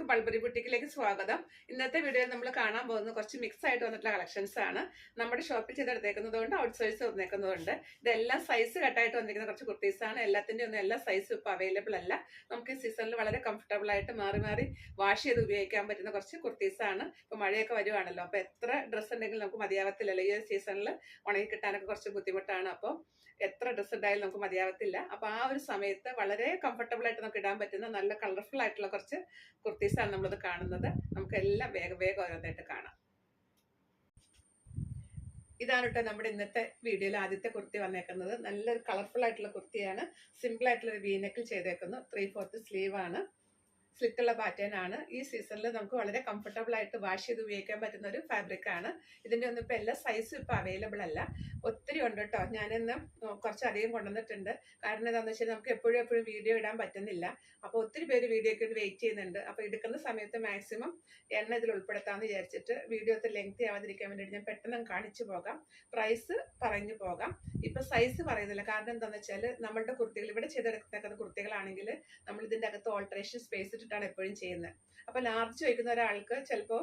പൾബറി ബുട്ടിക്കിലേക്ക് സ്വാഗതം. ഇന്നത്തെ വീഡിയോയിൽ നമ്മൾ കാണാൻ പോകുന്നത് കുറച്ച് മിക്സ് ആയിട്ട് വന്നിട്ടുള്ള കളക്ഷൻസ് ആണ്. നമ്മുടെ ഷോപ്പിൽ ചെയ്തെടുത്തേക്കുന്നതുകൊണ്ട് ഔട്ട് സൈസ് വന്നേക്കുന്നതുകൊണ്ട് ഇതെല്ലാം സൈസ് കട്ടായിട്ട് വന്നിരിക്കുന്ന കുറച്ച് കുർത്തീസ് ആണ്. എല്ലാത്തിൻ്റെ ഒന്നും എല്ലാ സൈസും ഇപ്പോൾ അവൈലബിൾ അല്ല. നമുക്ക് ഈ സീസണിൽ വളരെ കംഫർട്ടബിൾ ആയിട്ട് മാറി മാറി വാഷ് ചെയ്ത് ഉപയോഗിക്കാൻ പറ്റുന്ന കുറച്ച് കുർത്തീസ് ആണ്. ഇപ്പോൾ മഴയൊക്കെ വരുവാണല്ലോ, അപ്പോൾ എത്ര ഡ്രസ്സ് ഉണ്ടെങ്കിലും നമുക്ക് മതിയാവത്തില്ലല്ലോ. ഈ സീസണിൽ ഉണങ്ങി കിട്ടാനൊക്കെ കുറച്ച് ബുദ്ധിമുട്ടാണ്. അപ്പോൾ എത്ര ഡ്രസ്സ് ഉണ്ടായാലും നമുക്ക് മതിയാവത്തില്ല. അപ്പോൾ ആ ഒരു സമയത്ത് വളരെ കംഫർട്ടബിൾ ആയിട്ട് നമുക്ക് ഇടാൻ പറ്റുന്ന നല്ല കളർഫുൾ ആയിട്ടുള്ള കുറച്ച് കുർത്തീസാണ് നമ്മളിത് കാണുന്നത്. നമുക്ക് എല്ലാം വേഗം ഓരോന്നായിട്ട് കാണാം. ഇതാണ് കേട്ടോ നമ്മുടെ ഇന്നത്തെ വീഡിയോയിൽ ആദ്യത്തെ കുർത്തി വന്നേക്കുന്നത്. നല്ലൊരു കളർഫുൾ ആയിട്ടുള്ള കുർത്തിയാണ്. സിമ്പിൾ ആയിട്ടുള്ള ഒരു വീനെക്കിൽ ചെയ്തേക്കുന്നു. 3/4 സ്ലീവ് ആണ്. സ്ലിറ്റുള്ള പാറ്റേൺ ആണ്. ഈ സീസണിൽ നമുക്ക് വളരെ കംഫർട്ടബിൾ ആയിട്ട് വാഷ് ചെയ്ത് ഉപയോഗിക്കാൻ പറ്റുന്ന ഒരു ഫാബ്രിക് ആണ്. ഇതിൻ്റെ ഒന്നും ഇപ്പോൾ എല്ലാ സൈസും ഇപ്പോൾ അവൈലബിൾ അല്ല. ഒത്തിരി ഉണ്ട് കേട്ടോ. ഞാനിന്ന് കുറച്ചധികം കൊണ്ടുവന്നിട്ടുണ്ട്. കാരണം എന്താണെന്ന് വെച്ചാൽ നമുക്ക് എപ്പോഴും വീഡിയോ ഇടാൻ പറ്റുന്നില്ല. അപ്പോൾ ഒത്തിരി പേര് വീഡിയോയ്ക്ക് വേണ്ടി വെയിറ്റ് ചെയ്യുന്നുണ്ട്. അപ്പോൾ എടുക്കുന്ന സമയത്ത് മാക്സിമം എണ്ണ ഇതിൽ ഉൾപ്പെടുത്താമെന്ന് വിചാരിച്ചിട്ട് വീഡിയോ ലെങ്തി ആവാതിരിക്കാൻ വേണ്ടിയിട്ട് ഞാൻ പെട്ടെന്ന് കാണിച്ചു പോകാം. പ്രൈസ് പറഞ്ഞു പോകാം. ഇപ്പം സൈസ് പറയുന്നില്ല. കാരണം എന്താണെന്ന് വെച്ചാൽ നമ്മളുടെ കുർത്തികൾ ഇവിടെ ചെയ്തെടുക്കുന്ന കുർത്തികളാണെങ്കിൽ നമ്മൾ ഇതിൻ്റെ അകത്ത് ഓൾട്ടറേഷൻ സ്പേസ് ഇട്ടിട്ടാണ് എപ്പോഴും ചെയ്യുന്നത്. അപ്പോൾ ലാർജ് വയ്ക്കുന്ന ഒരാൾക്ക് ചിലപ്പോൾ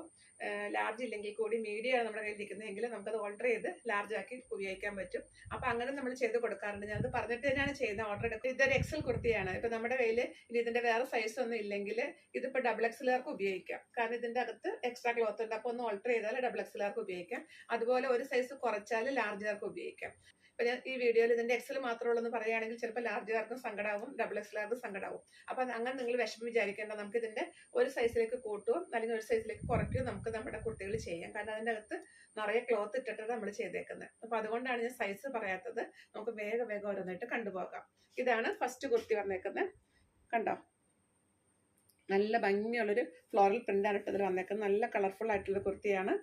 ലാർജ് ഇല്ലെങ്കിൽ കൂടി മീഡിയമാണ് നമ്മുടെ കയ്യിൽ ഇരിക്കുന്നതെങ്കിൽ നമുക്കത് ഓർഡർ ചെയ്ത് ലാർജ് ആക്കി ഉപയോഗിക്കാൻ പറ്റും. അപ്പോൾ അങ്ങനെ നമ്മൾ ചെയ്ത് കൊടുക്കാറുണ്ട്. ഞാനത് പറഞ്ഞിട്ട് തന്നെയാണ് ചെയ്യുന്നത്. ഓർഡർ എടുക്കുക. ഇതൊരു എക്സൽ കുർത്തിയാണ്. ഇപ്പോൾ നമ്മുടെ കയ്യിൽ ഇനി ഇതിൻ്റെ വേറെ സൈസ് ഒന്നും ഇല്ലെങ്കിൽ ഇതിപ്പോൾ XXLകാർക്ക് ഉപയോഗിക്കാം. കാരണം ഇതിൻ്റെ അകത്ത് എക്സ്ട്രാ ക്ലോത്ത് ഉണ്ട്. അപ്പോൾ ഒന്ന് ഓൾട്ടർ ചെയ്താൽ XXLകാർക്ക് ഉപയോഗിക്കാം. അതുപോലെ ഒരു സൈസ് കുറച്ചാൽ ലാർജുകാർക്ക് ഉപയോഗിക്കാം. അപ്പോൾ ഞാൻ ഈ വീഡിയോയിൽ ഇതിൻ്റെ എക്സൽ മാത്രമുള്ളതെന്ന് പറയുകയാണെങ്കിൽ ചിലപ്പോൾ ലാർജുകാർക്കും സങ്കടമാവും, XXLകാർക്കും സങ്കടമാവും. അപ്പോൾ അങ്ങനെ നിങ്ങൾ വിഷമം വിചാരിക്കേണ്ട. നമുക്ക് ഇതിൻ്റെ ഒരു സൈസിലേക്ക് കൂട്ടുകയോ അല്ലെങ്കിൽ ഒരു സൈസിലേക്ക് കുറയ്ക്കുകയോ നമുക്ക് നമ്മുടെ കുർത്തികൾ ചെയ്യാം. കാരണം അതിൻ്റെ അകത്ത് നിറയെ ക്ലോത്ത് ഇട്ടിട്ടാണ് നമ്മൾ ചെയ്തേക്കുന്നത്. അപ്പോൾ അതുകൊണ്ടാണ് ഞാൻ സൈസ് പറയാത്തത്. നമുക്ക് വേഗം ഓരോന്നായിട്ട് കണ്ടുപോകാം. ഇതാണ് ഫസ്റ്റ് കുർത്തി വന്നേക്കുന്നത്. കണ്ടോ, നല്ല ഭംഗിയുള്ളൊരു ഫ്ലോറൽ പ്രിൻ്റാണ് ഇട്ടതിൽ വന്നേക്കുന്നത്. നല്ല കളർഫുൾ ആയിട്ടുള്ള കുർത്തിയാണ്.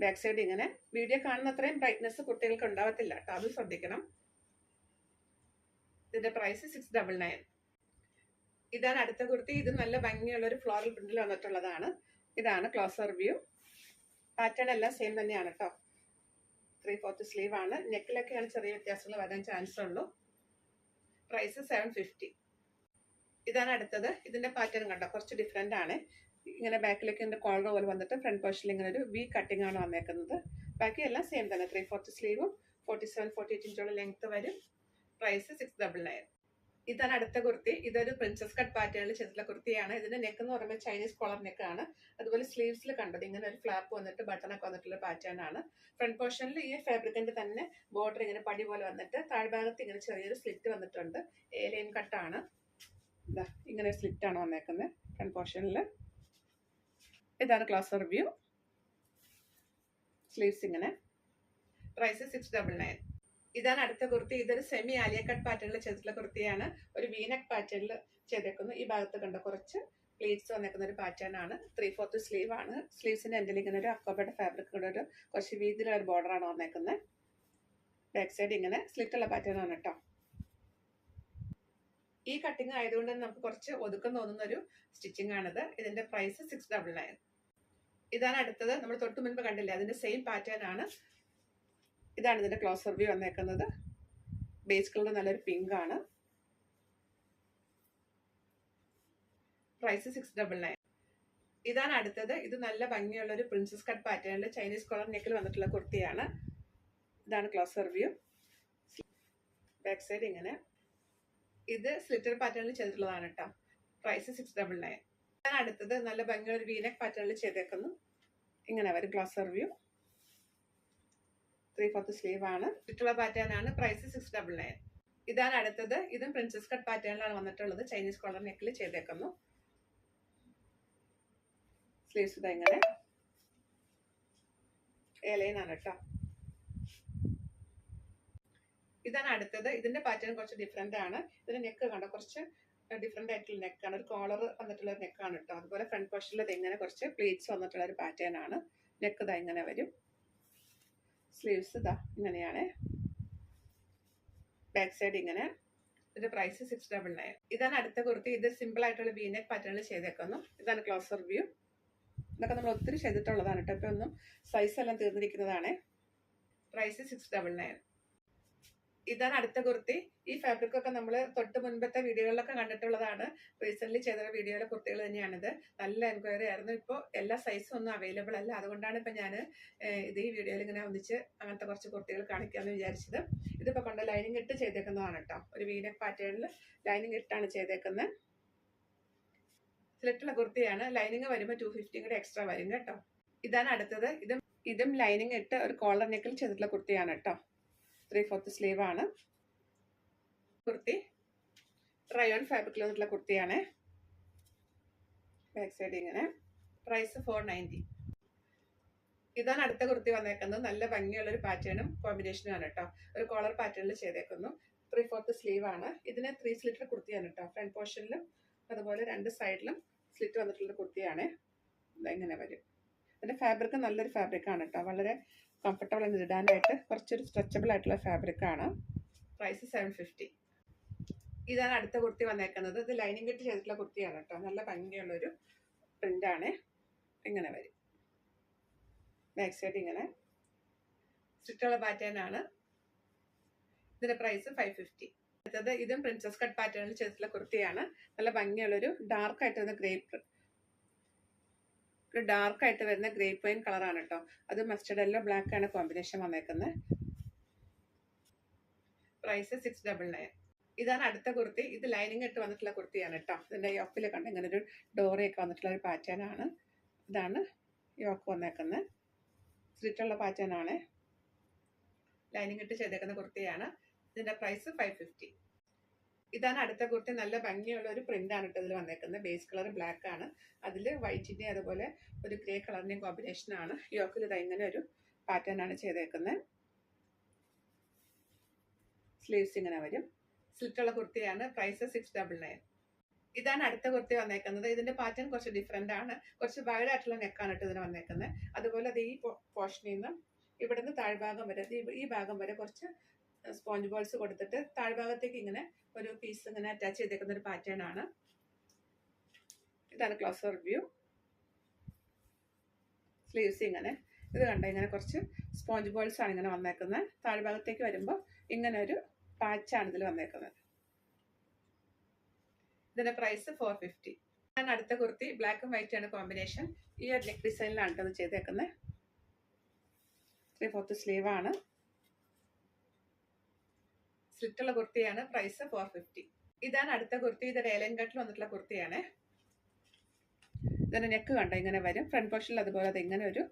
ബാക്ക് സൈഡ് ഇങ്ങനെ. വീഡിയോ കാണുന്ന അത്രയും ബ്രൈറ്റ്നെസ് കുട്ടികൾക്ക് ഉണ്ടാവത്തില്ല കേട്ടോ, അത് ശ്രദ്ധിക്കണം. ഇതിന്റെ പ്രൈസ് 699. ഇതാണ് അടുത്ത കുർത്തി. ഇത് നല്ല ഭംഗിയുള്ള ഒരു ഫ്ലോറൽ പ്രിന്റിൽ വന്നിട്ടുള്ളതാണ്. ഇതാണ് ക്ലോസർ വ്യൂ. പാറ്റേൺ എല്ലാം സെയിം തന്നെയാണ് കേട്ടോ. 3/4 സ്ലീവ് ആണ്. നെക്കിലൊക്കെയാണ് ചെറിയ വ്യത്യാസങ്ങൾ വരാൻ ചാൻസ് ഉള്ളൂ. പ്രൈസ് 750. ഇതാണ് അടുത്തത്. ഇതിന്റെ പാറ്റേൺ കണ്ടോ, കുറച്ച് ഡിഫറെന്റ് ആണ്. ഇങ്ങനെ ബാക്കിലേക്ക് ഇതിന്റെ കോളർ പോലെ വന്നിട്ട് ഫ്രണ്ട് പോർഷനിൽ ഇങ്ങനെ ഒരു വി കട്ടിംഗ് ആണ് വന്നേക്കുന്നത്. ബാക്കി എല്ലാം സെയിം തന്നെ. 3/4 സ്ലീവും 47-48 ഇഞ്ചോളം ലെങ്ത് വരും. പ്രൈസ് 699. ഇതാണ് അടുത്ത കുർത്തി. ഇതൊരു പ്രിൻസസ് കട്ട് പാറ്റേണിൽ ചെയ്തിട്ടുള്ള കുർത്തിയാണ്. ഇതിന്റെ നെക്ക് എന്ന് പറയുമ്പോൾ ചൈനീസ് കോളർ നെക്കാണ്. അതുപോലെ സ്ലീവ്സിൽ കണ്ടത് ഇങ്ങനെ ഒരു ഫ്ലാപ്പ് വന്നിട്ട് ബട്ടണൊക്കെ വന്നിട്ടുള്ള പാറ്റേൺ ആണ്. ഫ്രണ്ട് പോർഷനിൽ ഈ ഫാബ്രിക്കിന്റെ തന്നെ ബോർഡർ ഇങ്ങനെ പടി പോലെ വന്നിട്ട് താഴ്ഭാഗത്ത് ഇങ്ങനെ ചെറിയൊരു സ്ലിറ്റ് വന്നിട്ടുണ്ട്. ലൈൻ കട്ടാണ്. ഇതാ ഇങ്ങനെ സ്ലിറ്റ് ആണ് വന്നേക്കുന്നത് ഫ്രണ്ട് പോർഷനിൽ. ഇതാണ് ക്ലോസർ വ്യൂ. സ്ലീവ്സ് ഇങ്ങനെ. പ്രൈസ് 699. ഇതാണ് അടുത്ത കുർത്തി. ഇതൊരു സെമി ആലിയ കട്ട് പാറ്റേണിൽ ചെയ്തിട്ടുള്ള കുർത്തിയാണ്. ഒരു വീനക്ക് പാറ്റേണിൽ ചെയ്തേക്കുന്നു. ഈ ഭാഗത്ത് കണ്ട കുറച്ച് പ്ലീറ്റ്സ് വന്നേക്കുന്ന ഒരു പാറ്റേൺ ആണ്. 3/4 സ്ലീവ് ആണ്. സ്ലീവ്സിന്റെ എൻഡിൽ ഇങ്ങനെ ഒരു അക്കോബയുടെ ഫാബ്രിക് കൂടെ ഒരു കുറച്ച് വീതിയിലുള്ള ഒരു ബോർഡർ ആണ് വന്നേക്കുന്നത്. ബാക്ക് സൈഡ് ഇങ്ങനെ സ്ലിറ്റുള്ള പാറ്റേൺ ആണ് കേട്ടോ. ഈ കട്ടിങ് ആയതുകൊണ്ട് നമുക്ക് കുറച്ച് ഒതുക്കം തോന്നുന്ന ഒരു സ്റ്റിച്ചിങ് ആണിത്. ഇതിന്റെ പ്രൈസ് 699. ഇതാണ് അടുത്തത്. നമ്മൾ തൊട്ട് മുൻപ് കണ്ടില്ലേ, അതിന്റെ സെയിം പാറ്റേൺ ആണ്. ഇതാണ് ഇതിന്റെ ക്ലോസർ വ്യൂ വന്നേക്കുന്നത്. ബേസ് കളർ നല്ലൊരു പിങ്ക് ആണ്. പ്രൈസ് 699. ഇതാണ് അടുത്തത്. ഇത് നല്ല ഭംഗിയുള്ള ഒരു പ്രിൻസസ് കട്ട് പാറ്റേണിൽ ചൈനീസ് കോളർ നെക്കിൽ വന്നിട്ടുള്ള കുർത്തിയാണ്. ഇതാണ് ക്ലോസർ വ്യൂ. ബാക്ക് സൈഡ് ഇങ്ങനെ. ഇത് സ്ലിറ്റർ പാറ്റേണിൽ ചെയ്തിട്ടുള്ളതാണ് കേട്ടോ. പ്രൈസ് 699. ഇതാണ് അടുത്തത്. നല്ല ഭംഗിയുള്ള ഒരു വീനക്ക് പാറ്റേണിൽ ചെയ്തേക്കുന്നു. ഇങ്ങനെ വരും ക്ലോസർ വ്യൂ. 3/4 സ്ലീവ് ആണ്. ചുറ്റുള്ള പാറ്റേൺ ആണ്. പ്രൈസ് 699. ഇതാണ് അടുത്തത്. ഇതും പ്രിൻസസ് കട്ട് പാറ്റേണിലാണ് വന്നിട്ടുള്ളത്. ചൈനീസ് കോളർ നെക്കിൽ ചെയ്തേക്കുന്നു. സ്ലീവ്സ് ഇതാ ഇങ്ങനെ ലൈൻ ആണ് കേട്ടോ. ഇതാണ് അടുത്തത്. ഇതിന്റെ പാറ്റേൺ കുറച്ച് ഡിഫറെന്റ് ആണ്. ഇതിന്റെ നെക്ക് കണ്ടോ, കുറച്ച് ഡിഫറെന്റ് ആയിട്ടുള്ള നെക്കാണ്. ഒരു കോളർ വന്നിട്ടുള്ള ഒരു നെക്കാണ് കേട്ടോ. അതുപോലെ ഫ്രണ്ട് പോർഷനിൽ ഇങ്ങനെ കുറച്ച് പ്ലീറ്റ്സ് വന്നിട്ടുള്ള ഒരു പാറ്റേൺ ആണ്. നെക്ക് ഇതാ ഇങ്ങനെ വരും. സ്ലീവ്സ് ഇതാ ഇങ്ങനെയാണ്. ബാക്ക് സൈഡ് ഇങ്ങനെ. ഇതിന്റെ പ്രൈസ് 699. ഇതാണ് അടുത്ത കുർത്തി. ഇത് സിമ്പിൾ ആയിട്ടുള്ള വീനെക്ക് പാറ്റേണിൽ ചെയ്തേക്കുന്നു. ഇതാണ് ക്ലോസർ വ്യൂ. ഇതൊക്കെ നമ്മൾ ഒത്തിരി ചെയ്തിട്ടുള്ളതാണ് കേട്ടോ. ഇപ്പൊ ഒന്നും സൈസ് എല്ലാം തീർന്നിരിക്കുന്നതാണ്. പ്രൈസ് 699. ഇതാണ് അടുത്ത കുർത്തി. ഈ ഫാബ്രിക് ഒക്കെ നമ്മൾ തൊട്ട് മുൻപത്തെ വീഡിയോകളിലൊക്കെ കണ്ടിട്ടുള്ളതാണ്. റീസെന്റ് ചെയ്ത വീഡിയോയിലെ കുർത്തികൾ തന്നെയാണിത്. നല്ല എൻക്വയറി ആയിരുന്നു. ഇപ്പോൾ എല്ലാ സൈസും ഒന്നും അവൈലബിൾ അല്ല. അതുകൊണ്ടാണ് ഇപ്പൊ ഞാൻ ഇത് ഈ വീഡിയോയിൽ ഇങ്ങനെ ഒന്നിച്ച് അങ്ങനത്തെ കുറച്ച് കുർത്തികൾ കാണിക്കാമെന്ന് വിചാരിച്ചത്. ഇതിപ്പോ കൊണ്ട് ലൈനിങ് ഇട്ട് ചെയ്തേക്കുന്നതാണ് കേട്ടോ. ഒരു വീനക്ക് പാറ്റേണിൽ ലൈനിങ് ഇട്ടാണ് ചെയ്തേക്കുന്നത്. സ്ലിറ്റുള്ള കുർത്തിയാണ്. ലൈനിങ് വരുമ്പോൾ 250 കൂടെ എക്സ്ട്രാ വരും കേട്ടോ. ഇതാണ് അടുത്തത്. ഇതും ലൈനിങ് ഇട്ട് ഒരു കോളർ നെക്കിൽ ചെയ്തിട്ടുള്ള കുർത്തിയാണ് കേട്ടോ. 3/4 സ്ലീവ് ആണ് കുർത്തി. റയോൺ ഫാബ്രിക്കിൽ വന്നിട്ടുള്ള കുർത്തിയാണ്. ബാക്ക് സൈഡ് ഇങ്ങനെ. പ്രൈസ് 490. ഇതാണ് അടുത്ത കുർത്തി വന്നേക്കുന്നത്. നല്ല ഭംഗിയുള്ള ഒരു പാറ്റേണും കോമ്പിനേഷനും ആണ് കേട്ടോ. ഒരു കോളർ പാറ്റേണിൽ ചെയ്തേക്കുന്നു. 3/4 സ്ലീവ് ആണ്. ഇതിന് 3 സ്ലിറ്റർ കുർത്തിയാണ് കേട്ടോ. ഫ്രണ്ട് പോർഷനിലും അതുപോലെ 2 സൈഡിലും സ്ലിറ്റ് വന്നിട്ടുള്ള കുർത്തിയാണ്. ഇതെങ്ങനെ വരും. ഇതിന്റെ ഫാബ്രിക് നല്ലൊരു ഫാബ്രിക് ആണ് കേട്ടോ. വളരെ കംഫർട്ടബിൾ ആണ് ഇടാനായിട്ട്. കുറച്ചൊരു സ്ട്രെച്ചബിൾ ആയിട്ടുള്ള ഫാബ്രിക് ആണ്. പ്രൈസ് 750. ഇതാണ് അടുത്ത കുർത്തി വന്നേക്കുന്നത്. ഇത് ലൈനിങ് കെട്ട് ചെയ്തിട്ടുള്ള കുർത്തിയാണ് കേട്ടോ. നല്ല ഭംഗിയുള്ളൊരു പ്രിന്റ് ആണ്. ഇങ്ങനെ വരും. ബാക്ക് സൈഡ് ഇങ്ങനെ സ്റ്റിച്ചുള്ള പാറ്റേൺ ആണ്. ഇതിന്റെ പ്രൈസ് 550. അടുത്തത് ഇതും പ്രിൻസസ് കട്ട് പാറ്റേണിൽ ചെയ്തിട്ടുള്ള കുർത്തിയാണ്. നല്ല ഭംഗിയുള്ളൊരു ഡാർക്ക് ആയിട്ട് വരുന്ന ഗ്രേപ്പ് വൈൻ കളറാണ് കേട്ടോ. അത് മസ്റ്റർഡ് യെല്ലോ ബ്ലാക്ക് ആണ് കോമ്പിനേഷൻ വന്നേക്കുന്നത്. പ്രൈസ് 699. ഇതാണ് അടുത്ത കുർത്തി. ഇത് ലൈനിങ് ഇട്ട് വന്നിട്ടുള്ള കുർത്തിയാണ് കേട്ടോ. ഇതിന്റെ യോക്കിൽ കണ്ട് ഇങ്ങനെ ഒരു ഡോറയൊക്കെ വന്നിട്ടുള്ള ഒരു പാറ്റേൺ ആണ്. ഇതാണ് യോക്ക് വന്നേക്കുന്നത്. സ്ലിറ്റുള്ള പാറ്റേൺ ആണ്. ലൈനിങ് ഇട്ട് ചെയ്തേക്കുന്ന കുർത്തിയാണ്. ഇതിന്റെ പ്രൈസ് 550. ഇതാണ് അടുത്ത കുർത്തി. നല്ല ഭംഗിയുള്ള ഒരു പ്രിന്റ് ആണ് കേട്ടോ ഇതിൽ വന്നേക്കുന്നത്. ബേസ് കളർ ബ്ലാക്ക് ആണ്. അതിൽ വൈറ്റിന്റെ അതുപോലെ ഒരു ഗ്രേ കളറിന്റെയും കോമ്പിനേഷൻ ആണ്. യോക്കിൽ ഇത് ഇങ്ങനെ ഒരു പാറ്റേൺ ആണ് ചെയ്തേക്കുന്നത്. സ്ലീവ്സ് ഇങ്ങനെ വരും. സ്ലിറ്റുള്ള കുർത്തിയാണ്. പ്രൈസ് 699. ഇതാണ് അടുത്ത കുർത്തി വന്നേക്കുന്നത്. ഇതിന്റെ പാറ്റേൺ കുറച്ച് ഡിഫറെന്റ് ആണ്. കുറച്ച് വൈഡ് ആയിട്ടുള്ള നെക്കാണ് കേട്ടോ ഇതിന് വന്നേക്കുന്നത്. അതുപോലെ അത് ഈ പോർഷനിൽ നിന്ന് ഇവിടുന്ന് താഴ്ഭാഗം വരെ ഈ ഭാഗം വരെ കുറച്ച് സ്പോഞ്ച് ബോൾസ് കൊടുത്തിട്ട് താഴ്ഭാഗത്തേക്ക് ഇങ്ങനെ ഒരു പീസ് ഇങ്ങനെ അറ്റാച്ച് ചെയ്തേക്കുന്ന ഒരു പാറ്റേൺ ആണ്. ഇതാണ് ക്ലോസർ വ്യൂ. സ്ലീവ്സ് ഇങ്ങനെ. ഇത് കണ്ട ഇങ്ങനെ കുറച്ച് സ്പോഞ്ച് ബോൾസ് ആണ് ഇങ്ങനെ വന്നേക്കുന്നത്. താഴ്ഭാഗത്തേക്ക് വരുമ്പോൾ ഇങ്ങനെ ഒരു പാച്ചാണ് ഇതിൽ വന്നേക്കുന്നത്. ഇതിന്റെ പ്രൈസ് 450. ഞാൻ അടുത്ത കുർത്തി ബ്ലാക്കും വൈറ്റ് ആണ് കോമ്പിനേഷൻ. ഈ ഒരു നെക്ക് ഡിസൈനിലാണ് കേട്ടോ ചെയ്തേക്കുന്നത്. 3/4 സ്ലീവ് ആണ്. സ്ലിറ്റുള്ള കുർത്തിയാണ്. പ്രൈസ് 450. ഇതാണ് അടുത്ത കുർത്തി. ഇത് ഏലൻ കട്ടിൽ വന്നിട്ടുള്ള കുർത്തിയാണ്. ഇതിന്റെ നെക്ക് കണ്ടോ ഇങ്ങനെ വരും. ഫ്രണ്ട് പോർഷനിൽ അതുപോലെ അത് ഇങ്ങനെ ഒരു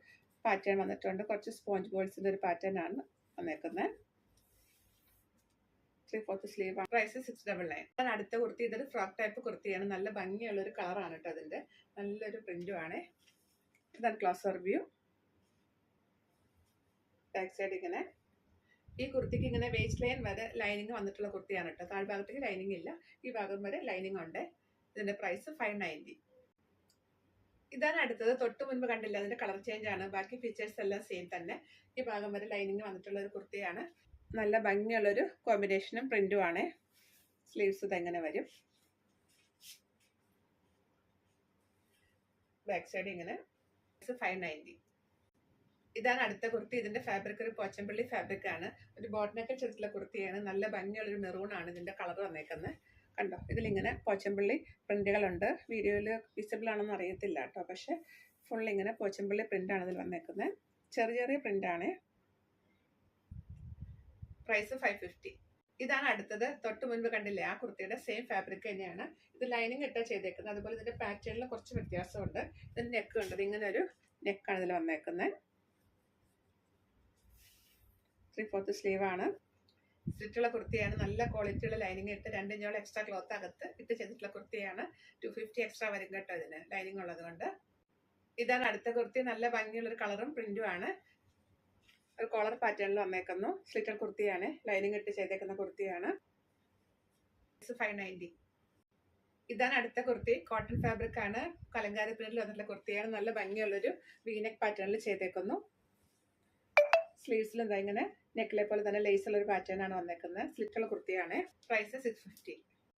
പാറ്റേൺ വന്നിട്ടുണ്ട്. കുറച്ച് സ്പോഞ്ച് ബോൾസിന്റെ ഒരു പാറ്റേൺ ആണ് വന്നേക്കുന്നത്. 3/4 സ്ലീവ്. പ്രൈസ് 699. ഇതാണ് അടുത്ത കുർത്തി. ഇതൊരു ഫ്രോക്ക് ടൈപ്പ് കുർത്തിയാണ്. നല്ല ഭംഗിയുള്ള ഒരു കളറാണ് കേട്ടോ. അതിന്റെ നല്ലൊരു പ്രിന്റും ആണ്. ഇതാണ് ക്ലോസർ വ്യൂ. ബാക്ക് സൈഡ് ഇങ്ങനെ. ഈ കുർത്തിക്ക് ഇങ്ങനെ വേസ്റ്റ് ലൈൻ വരെ ലൈനിങ് വന്നിട്ടുള്ള കുർത്തിയാണ് കേട്ടോ. താഴ്ഭാഗത്തേക്ക് ലൈനിങ് ഇല്ല. ഈ ഭാഗം വരെ ലൈനിങ് ഉണ്ട്. ഇതിന്റെ പ്രൈസ് 590. ഇതാണ് അടുത്തത്. തൊട്ട് മുൻപ് കണ്ടില്ല, അതിന്റെ കളർ ചേഞ്ച് ആണ്. ബാക്കി ഫീച്ചേഴ്സ് എല്ലാം സെയിം തന്നെ. ഈ ഭാഗം വരെ ലൈനിങ് വന്നിട്ടുള്ള ഒരു കുർത്തിയാണ്. നല്ല ഭംഗിയുള്ളൊരു കോമ്പിനേഷനും പ്രിന്റും ആണ്. സ്ലീവ്സ് ഇതെങ്ങനെ വരും. ബാക്ക് സൈഡ് ഇങ്ങനെ. 590. ഇതാണ് അടുത്ത കുർത്തി. ഇതിന്റെ ഫാബ്രിക് ഒരു പോച്ചമ്പള്ളി ഫാബ്രിക് ആണ്. ഒരു ബോട്ടനൊക്കെ ചെയ്തിട്ടുള്ള കുർത്തിയാണ്. നല്ല ഭംഗിയുള്ളൊരു മെറൂൺ ആണ് ഇതിന്റെ കളർ വന്നേക്കുന്നത്. കണ്ടോ ഇതിലിങ്ങനെ പോച്ചമ്പള്ളി പ്രിന്റുകളുണ്ട്. വീഡിയോയിൽ വിസിബിൾ ആണെന്ന് അറിയത്തില്ല കേട്ടോ. പക്ഷെ ഫുൾ ഇങ്ങനെ പോച്ചമ്പള്ളി പ്രിന്റ് ആണ് ഇതിൽ വന്നേക്കുന്നത്. ചെറിയ ചെറിയ പ്രിന്റ് ആണ്. പ്രൈസ് 550. ഇതാണ് അടുത്തത്. തൊട്ട് മുൻപ് കണ്ടില്ലേ ആ കുർത്തിയുടെ സെയിം ഫാബ്രിക് തന്നെയാണ്. ഇത് ലൈനിങ് ഇട്ടാ ചെയ്തേക്കുന്നത്. അതുപോലെ ഇതിന്റെ പാറ്റേണിൽ കുറച്ച് വ്യത്യാസമുണ്ട്. ഇതിന്റെ നെക്ക് കണ്ടത് ഇങ്ങനെ ഒരു നെക്കാണ് ഇതിൽ വന്നേക്കുന്നത്. 3/4 സ്ലീവ് ആണ്. സ്റ്റിച്ചുള്ള കുർത്തിയാണ്. നല്ല ക്വാളിറ്റിയുള്ള ലൈനിങ് ഇട്ട് 2 ഇഞ്ചോളം എക്സ്ട്രാ ക്ലോത്ത് അകത്ത് ഇട്ട് ചെയ്തിട്ടുള്ള കുർത്തിയാണ്. 250 എക്സ്ട്രാ വരും കേട്ടോ ഇതിന്, ലൈനിങ് ഉള്ളത് കൊണ്ട്. ഇതാണ് അടുത്ത കുർത്തി. നല്ല ഭംഗിയുള്ള ഒരു കളറും പ്രിന്റും ആണ്. ഒരു കോളർ പാറ്റേണിൽ വന്നേക്കുന്നു. സ്ലിറ്റർ കുർത്തിയാണ്. ലൈനിങ് ഇട്ട് ചെയ്തേക്കുന്ന കുർത്തിയാണ്. 590. ഇതാണ് അടുത്ത കുർത്തി. കോട്ടൺ ഫാബ്രിക് ആണ്. കലങ്കാരി പ്രിന്റിൽ വന്നിട്ടുള്ള കുർത്തിയാണ്. നല്ല ഭംഗിയുള്ളൊരു വീനെക്ക് പാറ്റേണിൽ ചെയ്തേക്കുന്നു. സ്ലീവ്സിൽ എന്താ ഇങ്ങനെ നെക്കിലെ പോലെ തന്നെ ലേസുള്ള ഒരു പാറ്റേൺ ആണ് വന്നേക്കുന്നത്. സ്ലിറ്റുള്ള കുർത്തിയാണ്. പ്രൈസ് 650.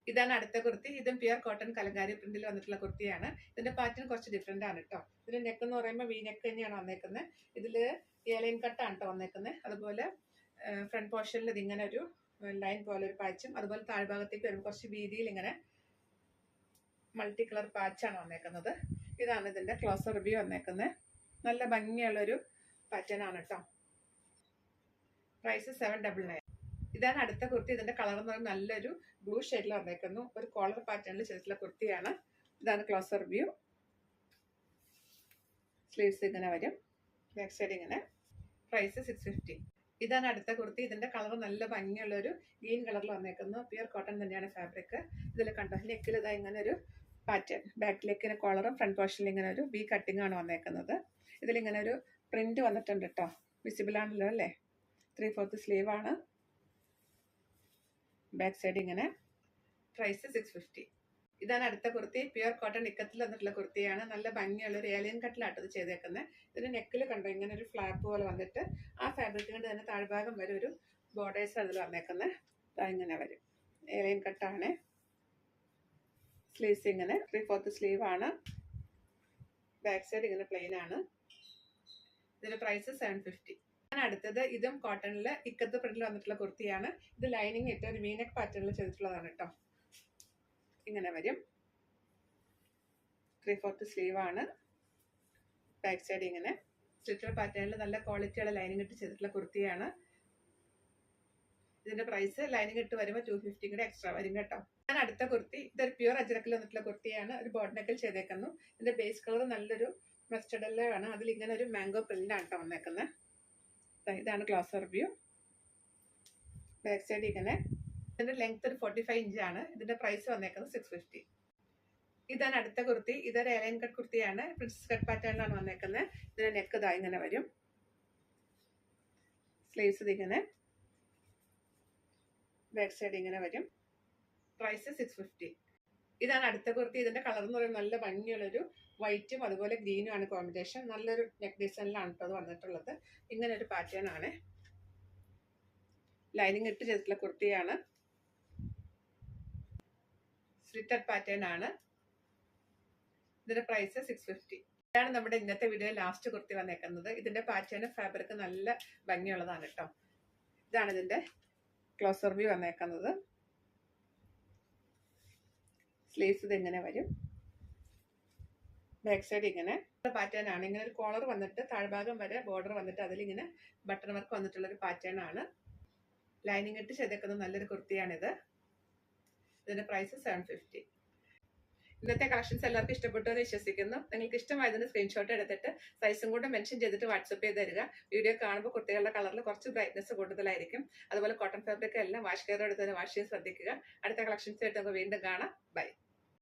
ഇതാണ് അടുത്ത കുർത്തി. ഇതും പ്യുർ കോട്ടൺ കലങ്കാരി പ്രിന്റിൽ വന്നിട്ടുള്ള കുർത്തിയാണ്. ഇതിന്റെ പാറ്റേൺ കുറച്ച് ഡിഫറെന്റ് ആണ് കേട്ടോ. ഇതിന്റെ നെക്ക് എന്ന് പറയുമ്പോൾ വി നെക്ക് തന്നെയാണ് വന്നേക്കുന്നത്. ഇതില് ഏലൈൻ കട്ടാണ് കേട്ടോ വന്നേക്കുന്നത്. അതുപോലെ ഫ്രണ്ട് പോർഷനിൽ ഇതിങ്ങനെ ഒരു ലൈൻ പോലെ ഒരു പാച്ചും, അതുപോലെ താഴ്ഭാഗത്തേക്ക് വരുമ്പോൾ കുറച്ച് വീതിയിൽ ഇങ്ങനെ മൾട്ടി കളർ പാച്ചാണ് വന്നേക്കുന്നത്. ഇതാണ് ഇതിന്റെ ക്ലോസർ റിവ്യൂ വന്നേക്കുന്നത്. നല്ല ഭംഗിയുള്ളൊരു പാറ്റേൺ ആണ് കേട്ടോ. പ്രൈസ് 799. ഇതാണ് അടുത്ത കുർത്തി. ഇതിന്റെ കളർ എന്ന് പറയുന്നത് നല്ലൊരു ബ്ലൂ ഷെയ്ഡിൽ വന്നേക്കുന്നു. ഒരു കോളർ പാറ്റേണിൽ ചെയ്തിട്ടുള്ള കുർത്തിയാണ്. ഇതാണ് ക്ലോസർ വ്യൂ. സ്ലീവ്സ് ഇങ്ങനെ വരും, ബാക്ക് സൈഡ് ഇങ്ങനെ. പ്രൈസ് 650. ഇതാണ് അടുത്ത കുർത്തി. ഇതിന്റെ കളർ നല്ല ഭംഗിയുള്ള ഒരു ഗ്രീൻ കളറിൽ വന്നേക്കുന്നു. പ്യുർ കോട്ടൺ തന്നെയാണ് ഫാബ്രിക്. ഇതിൽ കണ്ടോ, നെക്കിൽ ഇതാ ഇങ്ങനെ ഒരു പാറ്റേൺ, ബാക്കിലേക്ക് കോളറും ഫ്രണ്ട് പോർഷനിൽ ഇങ്ങനെ ഒരു വി കട്ടിംഗ് ആണ് വന്നേക്കുന്നത്. ഇതിലിങ്ങനെ ഒരു പ്രിന്റ് വന്നിട്ടുണ്ട് കേട്ടോ, വിസിബിൾ ആണല്ലോ അല്ലേ. 3/4 സ്ലീവ് ആണ്, ബാക്ക് സൈഡ് ഇങ്ങനെ. പ്രൈസ് 650. ഇതാണ് അടുത്ത കുർത്തി. പ്യുർ കോട്ടൺ ഇക്കത്തിൽ വന്നിട്ടുള്ള കുർത്തിയാണ്. നല്ല ഭംഗിയുള്ള ഒരു ഏലിയൻ കട്ടിലാട്ടോ ഇത് ചെയ്തേക്കുന്നത്. ഇതിന്റെ നെക്കിൽ കണ്ടോ ഇങ്ങനെ ഒരു ഫ്ലാപ്പ് പോലെ വന്നിട്ട് ആ ഫാബ്രിക്കിന്റെ തന്നെ താഴ്ഭാഗം വരെ ഒരു ബോർഡേഴ്സ് അതിൽ വന്നേക്കുന്നത്. ഇങ്ങനെ വരും, ഏലിയൻ കട്ടാണ്. സ്ലീവ്സ് ഇങ്ങനെ 3/4 സ്ലീവ് ആണ്, ബാക്ക് സൈഡ് ഇങ്ങനെ പ്ലെയിൻ ആണ്. ഇതിന്റെ പ്രൈസ് 750. അടുത്തത് ഇതും കോട്ടണിൽ ഇക്കത്ത് പ്രിന്റിൽ വന്നിട്ടുള്ള കുർത്തിയാണ്. ഇത് ലൈനിങ് ഇട്ട് ഒരു വീനെക്ക് പാറ്റേണിൽ ചെയ്തിട്ടുള്ളതാണ് കേട്ടോ. ഇങ്ങനെ വരും, 3/4 സ്ലീവ് ആണ്, ബാക്ക് സൈഡ് ഇങ്ങനെ. സ്ലിറ്റർ പാറ്റേണിൽ നല്ല ക്വാളിറ്റിയുള്ള ലൈനിങ് ഇട്ട് ചെയ്തിട്ടുള്ള കുർത്തിയാണ്. ഇതിന്റെ പ്രൈസ് ലൈനിങ് ഇട്ട് വരുമ്പോൾ 250 കൂടെ എക്സ്ട്രാ വരും കേട്ടോ. ഞാൻ അടുത്ത കുർത്തി, ഇതൊരു പ്യുർ അജ്രക്കിൽ വന്നിട്ടുള്ള കുർത്തിയാണ്. ഒരു ബോട്ട് നെക്കിൽ ചെയ്തേക്കുന്നു. ഇതിന്റെ ബേസ് കളർ നല്ലൊരു മസ്റ്റർഡ് യെല്ലോ ആണ്. അതിൽ ഇങ്ങനെ ഒരു മാംഗോ പ്രിന്റ് ആണ് കേട്ടോ വന്നേക്കുന്നത്. ഇതാണ് ക്ലോസർ വ്യൂ, ബാക്ക് സൈഡ് ഇങ്ങനെ. ഇതിന്റെ ലെങ്ത് ഒരു 45 ഇഞ്ചാണ്. ഇതിന്റെ പ്രൈസ് വന്നേക്കുന്നത് 650. ഇതാണ് അടുത്ത കുർത്തി. ഇതൊരു ഏലൈൻ കട്ട് കുർത്തിയാണ്. പ്രിൻസസ് കട്ട് പാറ്റേണിലാണ് വന്നേക്കുന്നത്. ഇതിന്റെ നെക്ക് ഇതാ ഇങ്ങനെ വരും, സ്ലീവ്സ് ഇതിങ്ങനെ, ബാക്ക് സൈഡ് ഇങ്ങനെ വരും. പ്രൈസ് 650. ഇതാണ് അടുത്ത കുർത്തി. ഇതിന്റെ കളർ എന്ന് പറയുന്നത് നല്ല ഭംഗിയുള്ളൊരു വൈറ്റും അതുപോലെ ഗ്രീനും ആണ് കോമ്പിനേഷൻ. നല്ലൊരു നെക്ക് ഡിസൈനിലാണ് കേട്ടോ അത് വന്നിട്ടുള്ളത്. ഇങ്ങനെ ഒരു പാറ്റേൺ ആണ്, ലൈനിങ് ഇട്ട് ചെയ്തിട്ടുള്ള കുർത്തിയാണ്. സ്ലിറ്റഡ് പാറ്റേൺ ആണ്. ഇതിന്റെ പ്രൈസ് 650. ഇതാണ് നമ്മുടെ ഇന്നത്തെ വീഡിയോ ലാസ്റ്റ് കുർത്തി വന്നേക്കുന്നത്. ഇതിന്റെ പാറ്റേൺ ഫാബ്രിക് നല്ല ഭംഗിയുള്ളതാണ് കേട്ടോ. ഇതാണ് ഇതിന്റെ ക്ലോസർ വ്യൂ വന്നേക്കുന്നത്. സ്ലീവ്സ് ഇത് ഇങ്ങനെ വരും, ബാക്ക് സൈഡ് ഇങ്ങനെ. പാറ്റേൺ ആണ്. ഇങ്ങനെ ഒരു കോളർ വന്നിട്ട് താഴ്ഭാഗം വരെ ബോർഡർ വന്നിട്ട് അതിലിങ്ങനെ ബട്ടൺ വർക്ക് വന്നിട്ടുള്ള ഒരു പാറ്റേൺ ആണ്. ലൈനിങ് ഇട്ട് ചെയ്തേക്കുന്ന നല്ലൊരു കുർത്തിയാണിത്. ഇതിന്റെ പ്രൈസ് 750. ഇന്നത്തെ കളക്ഷൻസ് എല്ലാവർക്കും ഇഷ്ടപ്പെട്ടു എന്ന് വിശ്വസിക്കുന്നു. നിങ്ങൾക്ക് ഇഷ്ടമായതിന് സ്ക്രീൻഷോട്ട് എടുത്തിട്ട് സൈസും കൂടെ മെൻഷൻ ചെയ്തിട്ട് വാട്സപ്പ് ചെയ്ത് തരിക. വീഡിയോ കാണുമ്പോൾ കുട്ടികളുടെ കളറിൽ കുറച്ച് ബ്രൈറ്റ്നസ് കൂടുതലായിരിക്കും. അതുപോലെ കോട്ടൺ ഫാബ്രിക് എല്ലാം വാഷ് കെയർ എടുത്തതിന് വാഷ് ചെയ്യാൻ ശ്രദ്ധിക്കുക. അടുത്ത കളക്ഷൻസ് ആയിട്ട് നമുക്ക് വീണ്ടും കാണാം. ബൈ.